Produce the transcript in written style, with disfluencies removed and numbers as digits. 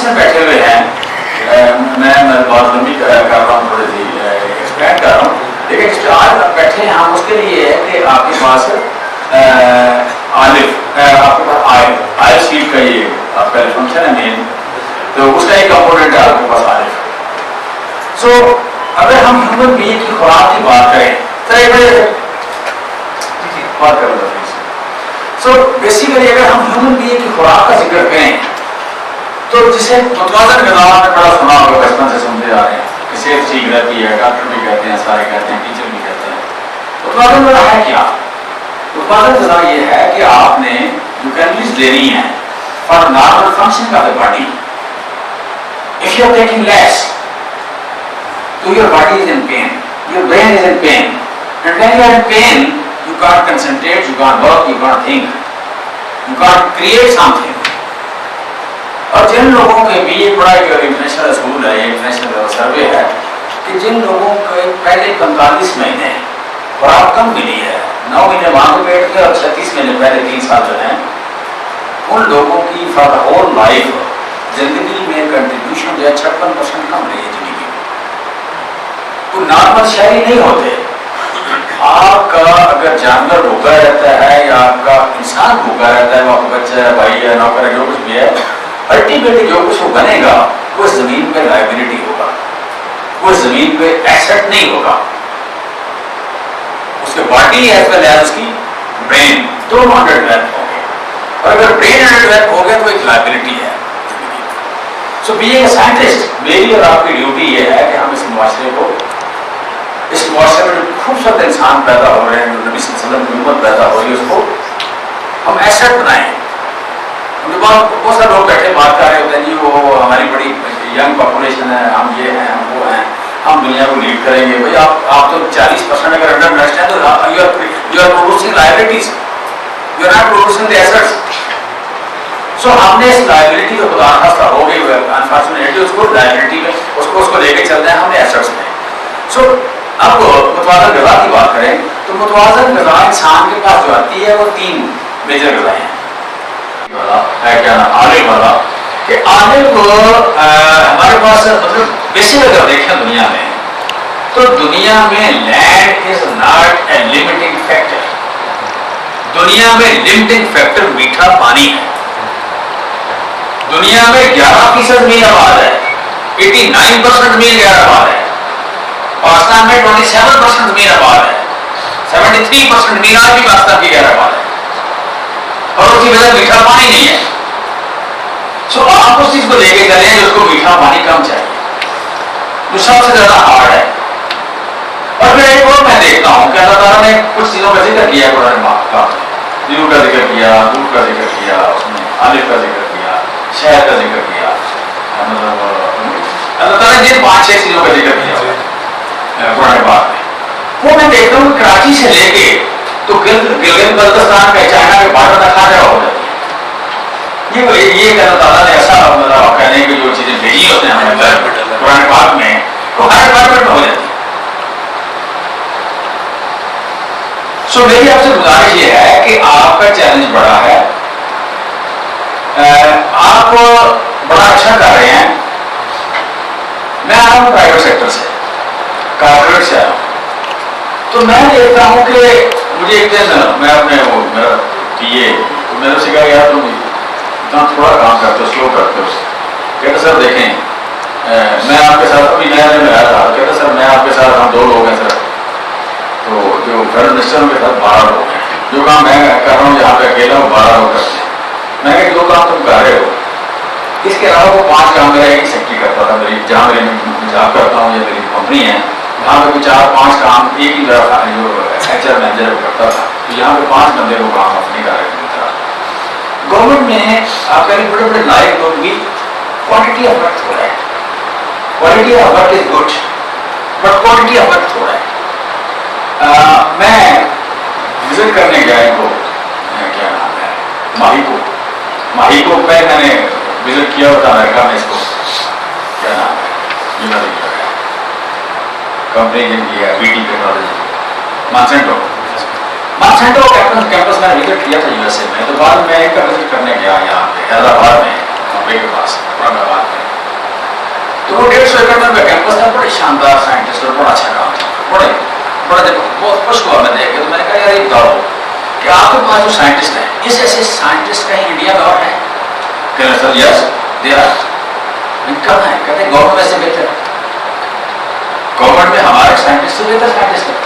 میں بیٹھے ہوئے ہیں، میں بات لمبی کر رہا ہوں، تھوڑی سی ایکسپلین کر رہا ہوں، لیکن جس پہ آج بیٹھے ہیں ہم اس کے لیے ہے کہ آپ کے پاس آلف، آپ کے پاس آئل شیٹ کا یہ آپ کا فنکشن ہے مین، تو اس کا ایک کمپوننٹ ہے آپ کے پاس آلف. سو اگر ہم ہیومن بینگ کی خوراک کی بات کریں بات کر رہے ہیں. سو بیسیکلی اگر ہم ہیومن بینگ کی خوراک کا ذکر کریں تو جسے متوازن غذا میں بڑا سنا ہوگا، بچپن سے سنتے آ رہے ہیں کہ صحت ٹھیک رہتی ہے، ڈاکٹر بھی کہتے ہیں، سارے کہتے ہیں، ٹیچر بھی کہتے ہیں. متوازن غذا ہے کیا؟ متوازن غذا یہ ہے کہ آپ نے جو کیلوریز لینی ہے for normal function of the body. If you are taking less, so your body is in pain, your brain is in pain, and when you are in pain, you can't concentrate, you can't work, you can't think, you can't create something. اور جن لوگوں کے بھی یہ بڑا international school ہے، international survey ہے کہ جن لوگوں کے پہلے 45 مہینے خوراک کم ملی ہے، 9 مہینے ماں کے پیٹ کے اور 36 مہینے پہلے 3 سال جو ہیں، ان لوگوں کی فار دا ہول لائف زندگی میں کنٹریبیوشن جو ہے 56% کم رہی ہے زندگی میں. تو نارمل شہری نہیں ہوتے. آپ کا اگر جانور بھوکا رہتا ہے یا آپ کا انسان بھوکا رہتا ہے، وہ آپ کا بچہ ہے، بھائی ہے، نوکر ہے، جو کچھ بھی ہے، الٹیمیٹلی جو کچھ وہ بنے گا وہ زمین پہ لائبلٹی ہوگا، وہ زمین پہ ایسٹ نہیں ہوگا. اس کے باڈی ایز ویل ایز اس کی برین دونوں انڈر ڈیولپ ہوں گے، اور اگر برین انڈر ڈیولپ ہو گیا تو ایک لائبلٹی ہے. سو بینگ اے سائنٹسٹ میری اور آپ کی ڈیوٹی یہ ہے کہ ہم اس معاشرے کو، اس معاشرے میں جو خوبصورت انسان پیدا ہو رہے ہیں، جو نبی صلی اللہ علیہ وسلم کی امت پیدا ہو رہی ہے، اس کو ہم ایسٹ بنائیں. بہت سارے لوگ بیٹھے بات کر رہے ہوتے ہیں جی وہ ہماری بڑی ینگ پاپولیشن ہے، ہم یہ ہیں، ہم وہ ہیں، ہم دنیا کو لیڈ کریں گے. بھائی آپ تو 40% اگر انڈر نیشنل ہے تو you are producing liabilities, you are not producing the assets. So ہم نے اس لائبلٹی کو خدا خاصہ ہو گئی انفارچونیٹلی اس کو لائبلٹی میں اس کو لے کے چلتے ہیں ہم نے ایسٹس میں. سو اب متوازن غذا کی بات کریں تو متوازن غذا انسان کے پاس جو آتی ہے وہ 3 میجر غذائیں ہیں. ہے کیا نا آلف والا کہ آلف ہمارے پاس مطلب بیسک اگر دیکھیں دنیا میں تو دنیا میں land is not a limiting factor. دنیا میں لمیٹنگ فیکٹر میٹھا پانی ہے. دنیا میں 11% میل آباد ہے، 89% میل غیر آباد ہے. پاکستان میں 27% میل آباد ہے، 73% میل آج بھی پاکستان کی غیر آباد ہے، اور اس کی وجہ میٹھا پانی نہیں ہے. سو آپ اس چیز کو لے کے چلیں جس کو میٹھا پانی کم چاہیے، جو سب سے زیادہ ہارڈ ہے. اور پھر ایک اور میں دیکھتا ہوں کہ اللہ تعالیٰ نے کچھ چیزوں کا ذکر کیا قرآن پاک کا، نیو کا ذکر کیا، دودھ کا ذکر کیا، اس نے آلف کا ذکر کیا، شہد کا ذکر کیا. مطلب اللہ تعالیٰ نے 5-6 چیزوں کا ذکر کیا قرآن پاک میں. وہ میں دیکھتا ہوں کراچی سے لے کے تو گلگت بلتستان کا چائنا کے بارڈر تک کھانے ہو جاتی ہے. یہ اللہ تعالیٰ نے ایسا مطلب کہنے کی جو چیزیں بھیجی ہوتے ہیں ہمیں قرآن پاک میں وہ ہر ڈپارٹمنٹ میں ہو جاتی ہے. سو میری آپ سے گزارش یہ ہے کہ آپ کا چیلنج بڑا ہے، آپ بڑا اچھا کر رہے ہیں. میں آ رہا ہوں پرائیویٹ سیکٹر سے، کارپوریٹ سے آیا ہوں. تو میں دیکھتا ہوں کہ مجھے ایک دن میں اپنے وہ میرا PA میں نے سکھا یار تم اتنا تھوڑا کام کرتے ہو، سلو کرتے ہو. کہتے سر دیکھیں میں آپ کے ساتھ ابھی نیا دن آیا تھا، کہتے سر میں آپ کے ساتھ ہم 2 لوگ ہیں سر، تو جو فیڈرل منسٹر کے ساتھ 12 لوگ ہیں. جو کام میں کر رہا ہوں جہاں پہ اکیلا ہوں 12 لوگ کرتے ہیں. میں کہ جو کام تم کر رہے ہو اس کے علاوہ وہ 5 کام میرا ایک سیکٹری کرتا تھا، میری جہاں میری جاب کرتا ہوں یا میری کمپنی ہے وہاں پہ 4-5 کام ایک ہی طرح جو HR مینیجر کرتا تھا. تو یہاں پہ 5 بندے کو کام اپنی ڈائریکٹ ملتا. گورنمنٹ میں آپ کہیں بڑے بڑے لائق لوگ بھی کوانٹٹی آف ورک تھوڑا ہے. Quality of work is good but quantity of work تھوڑا ہے. میں وزٹ کرنے گیا ان کو کیا نام ہے ماہی کو میں نے وزٹ کیا ہوتا امریکہ میں. اس کو کیا نام ہے کمپنی جن کی ہے BT ٹیکنالوجی مانسینٹو کیمپس میں نے وزٹ کیا تھا USA میں. تو بعد میں ایک کا وزٹ کرنے گیا یہاں پہ حیدرآباد میں بمبئی کے پاس اورنگ آباد میں. بڑے شاندار سائنٹسٹ اور بڑا اچھا کام تھا، بڑے بڑا دیکھو بہت خوش ہوا میں دیکھ کے. تو میں نے کہا یار یہ بتاؤ کہ آپ کے پاس جو سائنٹسٹ ہیں اس ایسے سائنٹسٹ کہیں انڈیا میں اور ہے؟ کہنا سر یس دے آر. کہاں ہے؟ کہتے ہیں گورنمنٹ میں سے بہتر. گورنمنٹ میں ہمارے سائنٹسٹ سے بہتر سائنٹسٹ ہے.